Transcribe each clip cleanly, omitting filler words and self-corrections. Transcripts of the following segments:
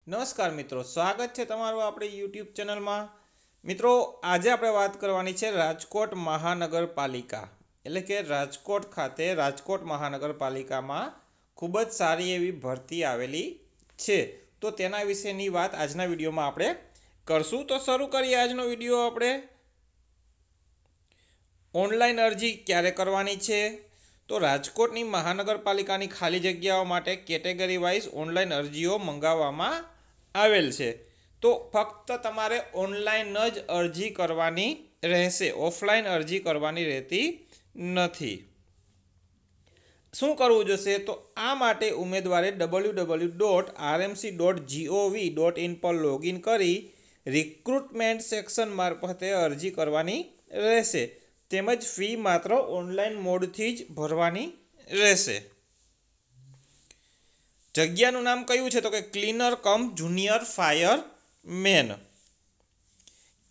નમસ્કાર મિત્રો, સ્વાગત છે તમારું આપણી યુટ્યુબ ચેનલમાં। મિત્રો, આજે આપણે વાત કરવાની છે રાજકોટ મહાનગરપાલિકા એટલે કે રાજકોટ ખાતે રાજકોટ મહાનગરપાલિકામાં ખૂબ જ સારી એવી ભરતી આવેલી છે, તો તેના વિશેની વાત આજના વિડીયોમાં આપણે કરશું। તો શરૂ કરીએ આજનો વિડીયો। આપણે ઓનલાઈન અરજી ક્યારે કરવાની છે, તો રાજકોટની મહાનગરપાલિકાની ખાલી જગ્યાઓ માટે કેટેગરી વાઇઝ ઓનલાઈન અરજીઓ મંગાવવામાં આવેલ છે। તો ફક્ત તમારે ઓનલાઈન જ અરજી કરવાની રહેશે, ઓફલાઈન અરજી કરવાની રહેતી નથી। શું કરવું જોશે, તો આ માટે ઉમેદવારે www.rmc.gov.in પર લોગિન કરી રિક્રુટમેન્ટ સેક્શન મારફતે અરજી કરવાની રહેશે, તેમજ ફી માત્ર ઓનલાઈન મોડથી જ ભરવાની રહેશે। જગ્યાનું નામ કયું છે, તો કે ક્લીનર કમ જુનિયર ફાયરમેન।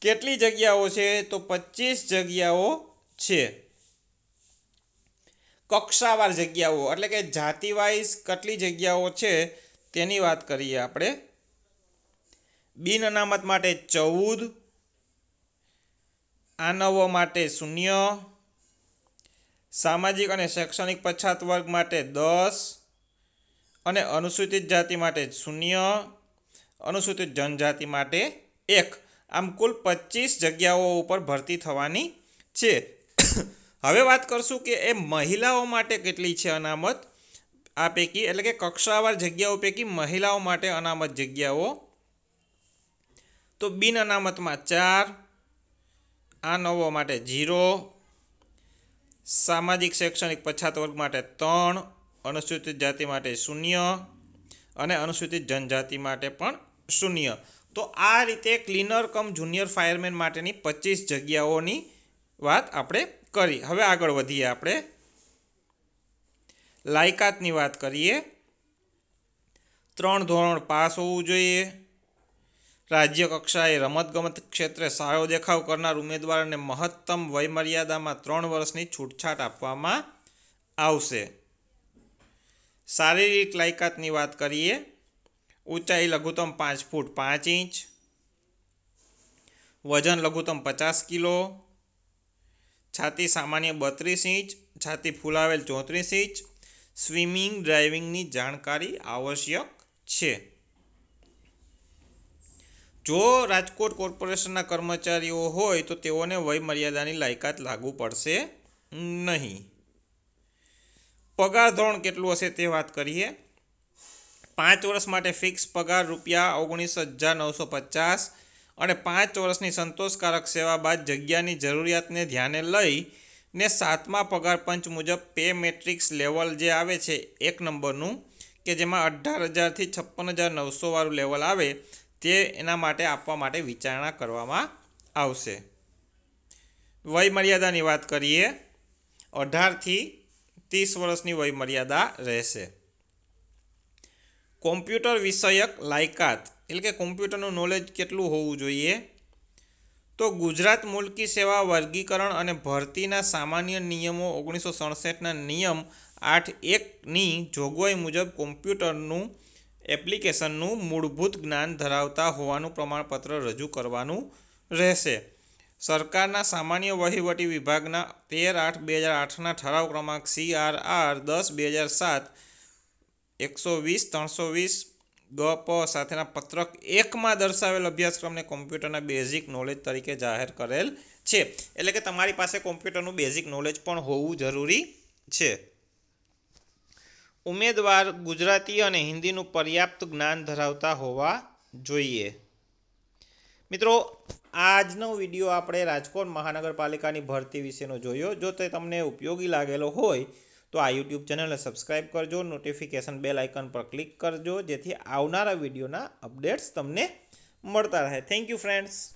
કેટલી જગ્યાઓ છે, તો 25 જગ્યાઓ છે। કક્ષાવાર જગ્યાઓ એટલે કે જાતિ વાઇઝ કેટલી જગ્યાઓ છે તેની વાત કરીએ આપણે। બિન અનામત માટે 14, આનવો માટે 0, સામાજિક અને શૈક્ષણિક પછાત વર્ગ માટે 10 અને અનુસૂચિત જાતિ માટે 0, અનુસૂચિત જનજાતિ માટે 1। આમ કુલ 25 જગ્યાઓ ઉપર ભરતી થવાની છે। હવે વાત કરશું કે એ મહિલાઓ માટે કેટલી છે અનામત આ પૈકી, એટલે કે કક્ષાવાર જગ્યાઓ પૈકી મહિલાઓ માટે અનામત જગ્યાઓ। તો બિન અનામતમાં 4, આનવો માટે 0, સામાજિક શૈક્ષણિક પછાત વર્ગ માટે 3, અનુસૂચિત જાતિ માટે 0 અને અનુસૂચિત જનજાતિ માટે પણ 0। તો આ રીતે ક્લીનર કમ જુનિયર ફાયરમેન માટેની 25 જગ્યાઓની વાત આપણે કરી। હવે આગળ વધીએ। આપણે લાયકાતની વાત કરીએ। 3 ધોરણ પાસ હોવું જોઈએ। રાજ્ય કક્ષાએ રમતગમત ક્ષેત્રે સારો દેખાવ કરનાર ઉમેદવારને મહત્તમ વયમર્યાદામાં 3 વર્ષની છૂટછાટ આપવામાં આવશે। શારીરિક લાયકાતની વાત કરીએ। ઊંચાઈ લઘુત્તમ 5 ફૂટ 5 ઇંચ, વજન લઘુત્તમ 50 કિલો, છાતી સામાન્ય 32 ઇંચ, છાતી ફૂલાવેલ 34 ઇંચ, સ્વિમિંગ ડ્રાઇવિંગની જાણકારી આવશ્યક છે। જો રાજકોટ કોર્પોરેશનના કર્મચારીઓ હોય તો તેઓને વયમર્યાદાની લાયકાત લાગુ પડશે નહીં। પગાર ધોરણ કેટલું હશે તે વાત કરીએ। 5 વર્ષ માટે ફિક્સ પગાર ₹19,950 અને 5 વર્ષની સંતોષકારક સેવા બાદ જગ્યાની જરૂરિયાતને ધ્યાને લઈને 7મા પગાર પંચ મુજબ પે મેટ્રિક્સ લેવલ જે આવે છે 1 નંબરનું, કે જેમાં 18,000 થી 56,900 વાળું લેવલ આવે તે એના માટે આપવા માટે વિચારણા કરવામાં આવશે। વયમર્યાદાની વાત કરીએ। 18 થી 30 વર્ષની વયમર્યાદા રહેશે। કોમ્પ્યુટર વિષયક લાયકાત એટલે કે કોમ્પ્યુટરનું નોલેજ કેટલું હોવું જોઈએ, તો ગુજરાત મુલકી સેવા વર્ગીકરણ અને ભરતીના સામાન્ય નિયમો 1967ના નિયમ 8.1ની જોગવાઈ મુજબ કોમ્પ્યુટરનું એપ્લિકેશનનું મૂળભૂત જ્ઞાન ધરાવતા હોવાનું પ્રમાણપત્ર રજૂ કરવાનું રહેશે। સરકારના સામાન્ય વહીવટી વિભાગના 13/8/2008ના ઠરાવ ક્રમાંક CRR 10/2007 120/320 ગપ સાથેના પત્રક 1માં દર્શાવેલ અભ્યાસક્રમને કોમ્પ્યુટરના બેઝિક નોલેજ તરીકે જાહેર કરેલ છે। એટલે કે તમારી પાસે કોમ્પ્યુટરનું બેઝિક નોલેજ પણ હોવું જરૂરી છે। ઉમેદવાર ગુજરાતી અને હિન્દીનું પર્યાપ્ત જ્ઞાન ધરાવતા હોવા જોઈએ। મિત્રો, આજનો વિડીયો આપણે રાજકોટ મહાનગરપાલિકાની ભરતી વિશેનો જોયો। જો તે તમને ઉપયોગી લાગેલો હોય તો આ યુટ્યુબ ચેનલને સબસ્ક્રાઈબ કરજો, નોટિફિકેશન બેલ આઇકન પર ક્લિક કરજો, જેથી આવનારા વિડીયોના અપડેટ્સ તમને મળતા રહે। Thank you friends.